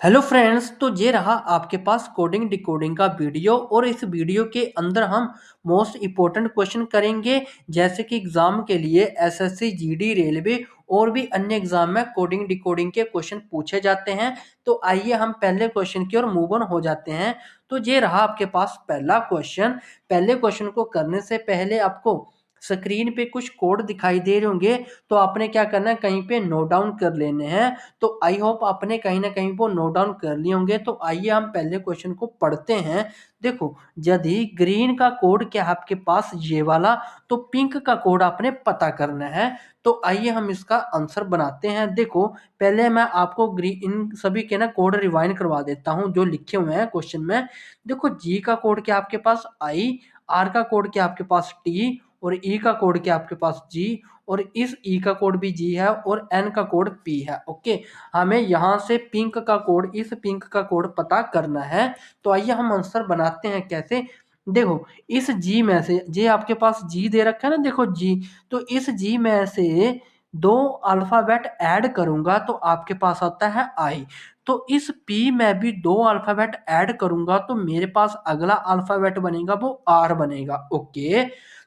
Hello friends, तो ये रहा आपके पास कोडिंग डिकोडिंग का वीडियो। और इस वीडियो के अंदर हम मोस्ट इम्पोर्टेंट क्वेश्चन करेंगे, जैसे कि एग्जाम के लिए एसएससी जीडी रेलवे और भी अन्य एग्जाम में कोडिंग डिकोडिंग के क्वेश्चन पूछे जाते हैं। तो आइए हम पहले क्वेश्चन की ओर मूव ऑन हो जाते हैं। तो ये रहा आपके पास पहला क्वेश्चन। पहले क्वेश्चन को करने से पहले आपको स्क्रीन पे कुछ कोड दिखाई दे रहे होंगे, तो आपने क्या करना है, कहीं पे नोट डाउन कर लेने हैं। तो आई होप आपने कहीं ना कहीं वो नोट डाउन कर लिए होंगे। तो आइए हम पहले क्वेश्चन को पढ़ते हैं। देखो, यदि ग्रीन का कोड क्या है आपके पास ये वाला, तो पिंक का कोड आपने पता करना है। तो आइए हम इसका आंसर बनाते हैं। देखो, पहले मैं आपको ग्रीन इन सभी के ना कोड रिवाइंड करवा देता हूं जो लिखे हुए हैं क्वेश्चन में। देखो, जी का कोड क्या आपके पास आई, आर का कोड क्या आपके पास टी, और ई का कोड क्या आपके पास जी, और इस ई का कोड भी जी है, और एन का कोड पी है। ओके, हमें यहाँ से पिंक का कोड, इस पिंक का कोड पता करना है। तो आइए हम आंसर बनाते हैं। कैसे? देखो, इस जी में से, जे आपके पास जी दे रखा है ना, देखो जी, तो इस जी में से दो अल्फाबेट ऐड करूंगा तो आपके पास आता है आई। तो इस पी में भी दो अल्फाबेट ऐड करूंगा तो मेरे पास अगला अल्फाबेट बनेगा वो आर बनेगा। ओके,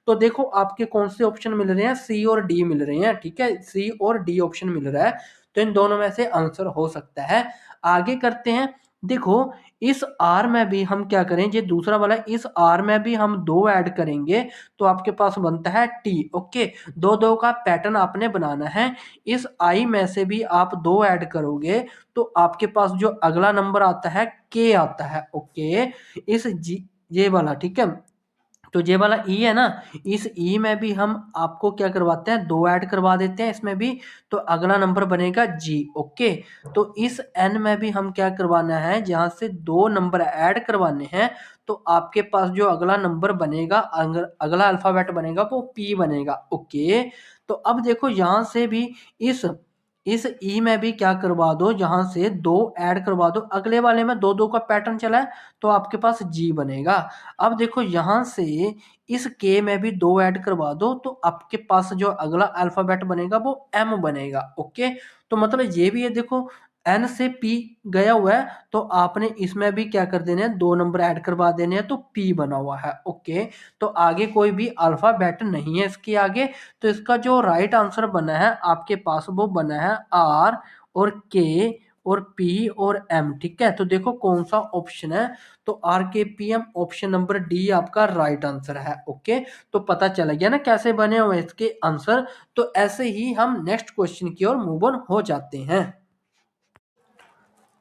तो देखो आपके कौन से ऑप्शन मिल रहे हैं, सी और डी मिल रहे हैं। ठीक है, सी और डी ऑप्शन मिल रहा है, तो इन दोनों में से आंसर हो सकता है। आगे करते हैं। देखो, इस आर में भी हम क्या करें, ये दूसरा वाला, इस आर में भी हम दो ऐड करेंगे तो आपके पास बनता है टी। ओके, दो दो का पैटर्न आपने बनाना है। इस आई में से भी आप दो ऐड करोगे तो आपके पास जो अगला नंबर आता है के आता है। ओके, इस जी, ये वाला, ठीक है, तो ये वाला ई है ना, इस ई में भी हम आपको क्या करवाते हैं, दो ऐड करवा देते हैं इसमें भी, तो अगला नंबर बनेगा जी। ओके, तो इस एन में भी हम क्या करवाना है, जहां से दो नंबर ऐड करवाने हैं तो आपके पास जो अगला नंबर बनेगा, अगला अल्फाबेट बनेगा वो पी बनेगा। ओके, तो अब देखो यहां से भी इस इस ई में भी क्या करवा दो, जहां से दो ऐड करवा दो, अगले वाले में दो दो का पैटर्न चला है तो आपके पास जी बनेगा। अब देखो यहां से इस के में भी दो ऐड करवा दो तो आपके पास जो अगला अल्फाबेट बनेगा वो एम बनेगा। ओके, तो मतलब ये भी है, देखो एन से पी गया हुआ है तो आपने इसमें भी क्या कर देने हैं, दो नंबर ऐड करवा देने हैं तो पी बना हुआ है। ओके, तो आगे कोई भी अल्फाबेट नहीं है इसके आगे। तो इसका जो राइट आंसर बना है आपके पास वो बना है आर और के और पी और एम। ठीक है, तो देखो कौन सा ऑप्शन है, तो R K P M, option number D आपका राइट आंसर है। ओके, तो पता चला गया ना कैसे बने हुए इसके आंसर। तो ऐसे ही हम नेक्स्ट क्वेश्चन की ओर मूव ऑन हो जाते हैं।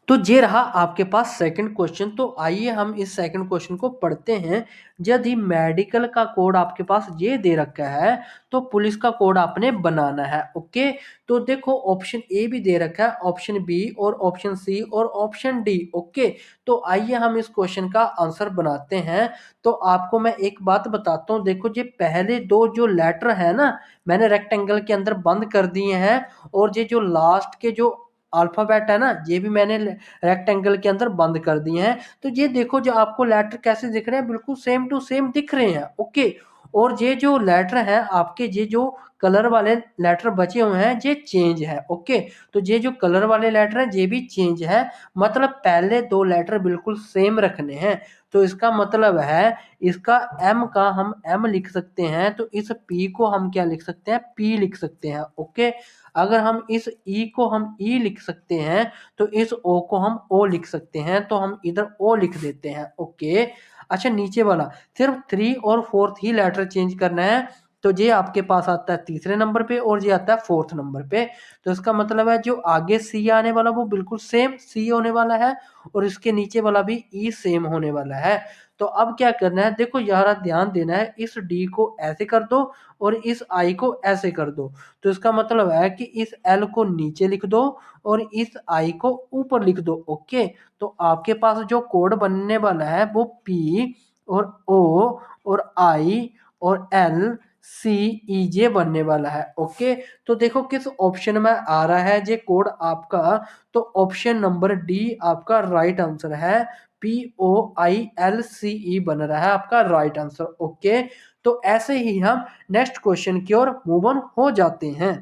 तो ये रहा आपके पास सेकंड क्वेश्चन। तो आइए हम इस सेकंड क्वेश्चन को पढ़ते हैं। यदि मेडिकल का कोड आपके पास ये दे रखा है तो पुलिस का कोड आपने बनाना है। ओके, तो देखो ऑप्शन ए भी दे रखा है, ऑप्शन बी और ऑप्शन सी और ऑप्शन डी। ओके, तो आइए हम इस क्वेश्चन का आंसर बनाते हैं। तो आपको मैं एक बात बताता हूँ, देखो ये पहले दो जो लेटर है ना, मैंने रेक्टेंगल के अंदर बंद कर दिए हैं, और ये जो लास्ट के जो अल्फाबेट है ना, ये भी मैंने रेक्टेंगल के अंदर बंद कर दिए हैं। तो ये देखो जो आपको लेटर कैसे दिख रहे हैं, बिल्कुल सेम टू सेम दिख रहे हैं। ओके, और ये जो लेटर है आपके, ये जो कलर वाले लेटर बचे हुए हैं ये चेंज है। ओके, तो ये जो कलर वाले लेटर है ये भी चेंज है, मतलब पहले दो लेटर बिल्कुल सेम रखने हैं। तो इसका मतलब है, इसका एम का हम एम लिख सकते हैं, तो इस पी को हम क्या लिख सकते हैं, पी लिख सकते हैं। ओके, अगर हम इस ई को हम ई लिख सकते हैं तो इस ओ को हम ओ लिख सकते हैं, तो हम इधर ओ लिख देते हैं। ओके, अच्छा नीचे वाला सिर्फ थ्री और फोर्थ ही लेटर चेंज करना है, तो ये आपके पास आता है तीसरे नंबर पे और ये आता है फोर्थ नंबर पे। तो इसका मतलब है जो आगे सी आने वाला वो बिल्कुल सेम सी होने वाला है, और इसके नीचे वाला भी ई सेम होने वाला है। तो अब क्या करना है, देखो यार ध्यान देना है, इस डी को ऐसे कर दो और इस आई को ऐसे कर दो। तो इसका मतलब है कि इस एल को नीचे लिख दो और इस आई को ऊपर लिख दो। ओके, तो आपके पास जो कोड बनने वाला है वो पी और ओ और आई और एल सी ई जे बनने वाला है। ओके, तो देखो किस ऑप्शन में आ रहा है ये कोड आपका, तो ऑप्शन नंबर डी आपका राइट आंसर है। P O I L C E बन रहा है आपका राइट आंसर। ओके, तो ऐसे ही हम नेक्स्ट क्वेश्चन की ओर मूव ऑन हो जाते हैं।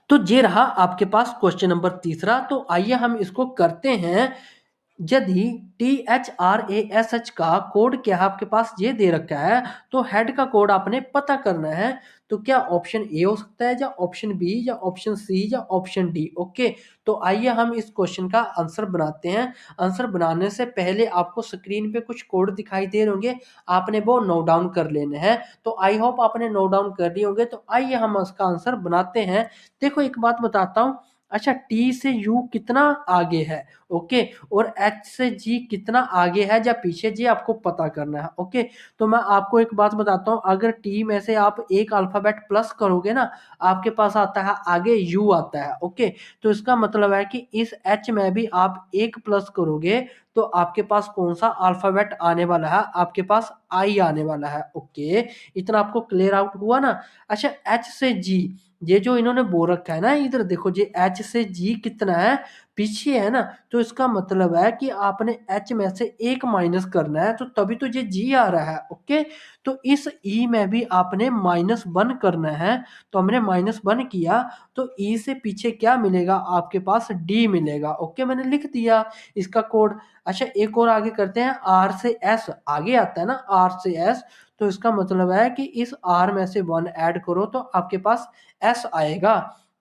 तो ये रहा आपके पास क्वेश्चन नंबर तीसरा। तो आइए हम इसको करते हैं। यदि THRASH का कोड क्या है आपके पास ये दे रखा है, तो हेड का कोड आपने पता करना है। तो क्या ऑप्शन ए हो सकता है, या ऑप्शन बी, या ऑप्शन सी, या ऑप्शन डी? ओके, तो आइए हम इस क्वेश्चन का आंसर बनाते हैं। आंसर बनाने से पहले आपको स्क्रीन पे कुछ कोड दिखाई दे रहे होंगे, आपने वो नोट डाउन कर लेने हैं। तो आई होप आपने नोट डाउन कर लिए होंगे। तो आइए हम उसका आंसर बनाते हैं। देखो एक बात बताता हूँ। अच्छा, टी से यू कितना आगे है, ओके, और एच से जी कितना आगे है या पीछे, जी आपको पता करना है। ओके, तो मैं आपको एक बात बताता हूँ। अगर टी में से आप एक अल्फाबेट प्लस करोगे ना, आपके पास आता है आगे यू आता है। ओके, तो इसका मतलब है कि इस एच में भी आप एक प्लस करोगे तो आपके पास कौन सा अल्फाबेट आने वाला है? आपके पास आई आने वाला है। ओके, इतना आपको क्लियर आउट हुआ ना? अच्छा, एच से जी, ये जो इन्होंने बोल रखा है ना, इधर देखो, ये एच से जी कितना है, पीछे है ना, तो इसका मतलब है कि आपने एच में से एक माइनस करना है, तो तभी तो ये जी आ रहा है। ओके, तो इस ई में भी आपने -1 करना है। तो हमने -1 किया, तो ई से पीछे क्या मिलेगा? आपके पास डी मिलेगा। ओके, मैंने लिख दिया इसका कोड। अच्छा, एक और आगे करते हैं। आर से एस आगे आता है ना, आर से एस, तो इसका मतलब है कि इस आर में से 1 ऐड करो तो आपके पास एस आएगा।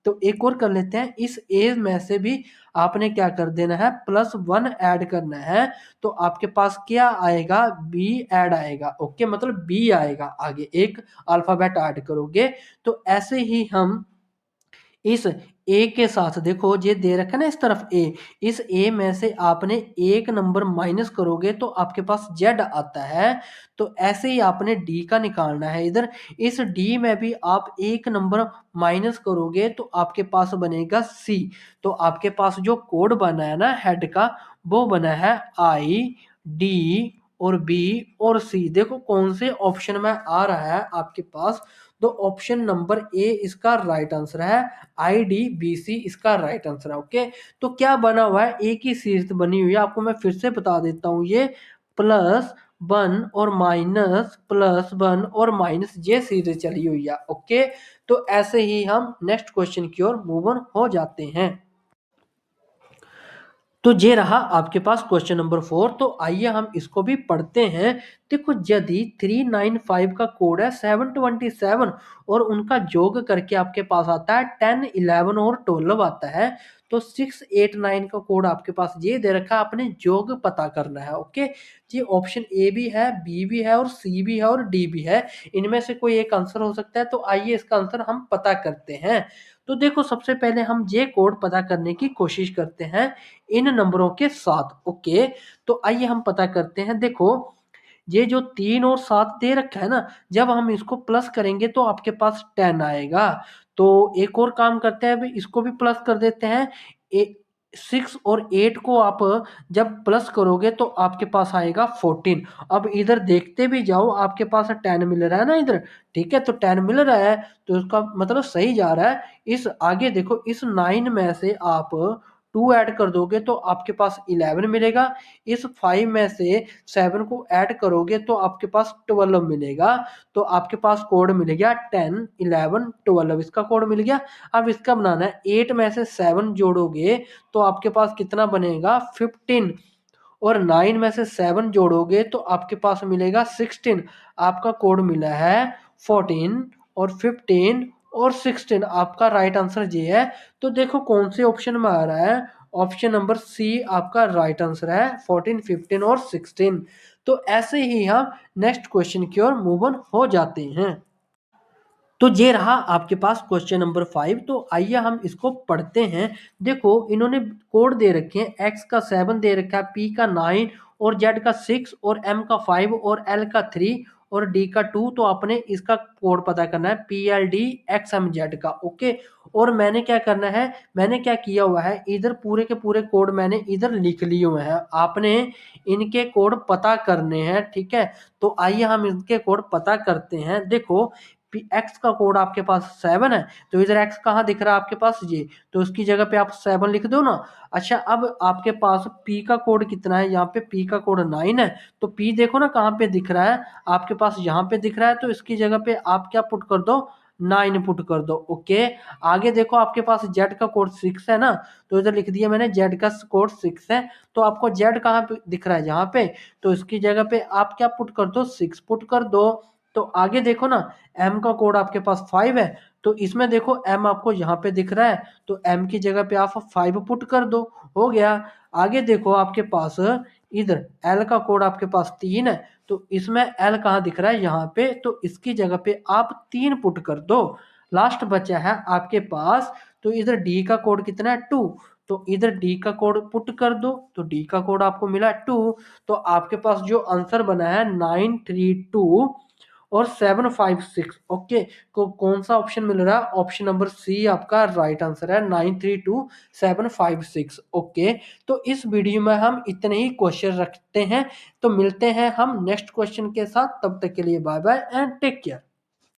तो एक और कर लेते हैं। इस ए में से भी आपने क्या कर देना है? +1 ऐड करना है, तो आपके पास क्या आएगा? बी ऐड आएगा। ओके, मतलब बी आएगा आगे, एक अल्फाबेट ऐड करोगे। तो ऐसे ही हम इस ए के साथ, देखो ये दे रखा है ना इस तरफ ए, इस ए में से आपने एक नंबर माइनस करोगे तो आपके पास जेड आता है। तो ऐसे ही आपने डी का निकालना है इधर। इस डी में भी आप एक नंबर माइनस करोगे तो आपके पास बनेगा सी। तो आपके पास जो कोड बना है ना हेड का, वो बना है आई, डी और बी और सी। देखो कौन से ऑप्शन में आ रहा है आपके पास, तो ऑप्शन नंबर ए इसका राइट आंसर है। आई डी बी सी इसका राइट आंसर है। ओके, तो क्या बना हुआ है? एक ही सीरीज बनी हुई है। आपको मैं फिर से बता देता हूँ। ये +1 और माइनस, +1 और माइनस, ये सीरीज चली हुई है। ओके, तो ऐसे ही हम नेक्स्ट क्वेश्चन की ओर मूव ऑन हो जाते हैं। तो ये रहा आपके पास क्वेश्चन नंबर 4। तो आइए हम इसको भी पढ़ते हैं। देखो, यदि 395 का कोड है 727 और उनका योग करके आपके पास आता है 10, 11 और 12 आता है, तो 689 का कोड आपके पास ये दे रखा है, आपने योग पता करना है। ओके, ये ऑप्शन ए भी है, बी भी है और सी भी है और डी भी है। इनमें से कोई एक आंसर हो सकता है। तो आइए इसका आंसर हम पता करते हैं। तो देखो, सबसे पहले हम ये कोड पता करने की कोशिश करते हैं इन नंबरों के साथ। ओके, तो आइए हम पता करते हैं। देखो, ये जो 3 और 7 दे रखा है ना, जब हम इसको प्लस करेंगे तो आपके पास 10 आएगा। तो एक और काम करते हैं, अभी इसको भी प्लस कर देते हैं। 6 और 8 को आप जब प्लस करोगे तो आपके पास आएगा 14। अब इधर देखते भी जाओ, आपके पास 10 मिल रहा है ना इधर, ठीक है, तो 10 मिल रहा है, तो इसका मतलब सही जा रहा है। इस आगे देखो, इस 9 में से आप 2 ऐड कर दोगे तो आपके पास 11 मिलेगा। इस 5 में से 7 को ऐड करोगे तो आपके पास 12 मिलेगा। तो आपके पास कोड मिल गया 10, 11, 12, इसका कोड मिल गया। अब इसका बनाना है। 8 में से 7 जोड़ोगे तो आपके पास कितना बनेगा? 15, और 9 में से 7 जोड़ोगे तो आपके पास मिलेगा 16। आपका कोड मिला है 14 और 15 और 16। आपका राइट आंसर ये है। तो देखो कौन से ऑप्शन में आ रहा है? ऑप्शन नंबर सी आपका राइट आंसर है, 14, 15 और 16। तो ऐसे ही हम नेक्स्ट क्वेश्चन की ओर मूव ऑन हो जाते हैं। तो ये रहा आपके पास क्वेश्चन नंबर 5। तो आइए हम इसको पढ़ते हैं। देखो, इन्होंने कोड दे रखे हैं। एक्स का 7 दे रखा है, पी का 9 और जेड का 6 और एम का 5 और एल का 3 और डी का 2। तो आपने इसका कोड पता करना है, P L D X M Z का। ओके, और मैंने क्या करना है, मैंने क्या किया हुआ है, इधर पूरे के पूरे कोड मैंने इधर लिख लिए हुए हैं। आपने इनके कोड पता करने हैं, ठीक है। तो आइए हम इनके कोड पता करते हैं। देखो, एक्स का कोड आपके पास 7 है, तो इधर एक्स कहाँ दिख रहा है आपके पास? ये, तो उसकी जगह पे आप 7 लिख दो ना। अच्छा, अब आपके पास पी का कोड कितना है? यहाँ पे पी का कोड 9 है। तो पी देखो ना कहाँ पे दिख रहा है आपके पास, यहाँ पे दिख रहा है। तो इसकी जगह पे आप क्या पुट कर दो? 9 पुट कर दो। ओके, आगे देखो आपके पास जेड का कोड 6 है ना, तो इधर लिख दिया मैंने जेड का कोड 6 है। तो आपको जेड कहाँ पे दिख रहा है, यहाँ पे, तो इसकी जगह पे आप क्या पुट कर दो, 6 पुट कर दो। तो आगे देखो ना, एम का कोड आपके पास 5 है, तो इसमें देखो एम आपको यहाँ पे दिख रहा है, तो एम की जगह पे आप 5 पुट कर दो, हो गया। आगे देखो आपके पास इधर एल का कोड आपके पास 3 है, तो इसमें एल कहाँ दिख रहा है, यहाँ पे, तो इसकी जगह पे आप 3 पुट कर दो। लास्ट बचा है आपके पास, तो इधर डी का कोड कितना है, 2, तो इधर डी का कोड पुट कर दो, तो डी का कोड आपको मिला 2। तो आपके पास जो आंसर बना है 932 और 756। ओके, तो कौन सा ऑप्शन मिल रहा है, ऑप्शन नंबर सी आपका राइट आंसर है, 932 756। ओके, तो इस वीडियो में हम इतने ही क्वेश्चन रखते हैं, तो मिलते हैं हम नेक्स्ट क्वेश्चन के साथ, तब तक के लिए bye bye and take care.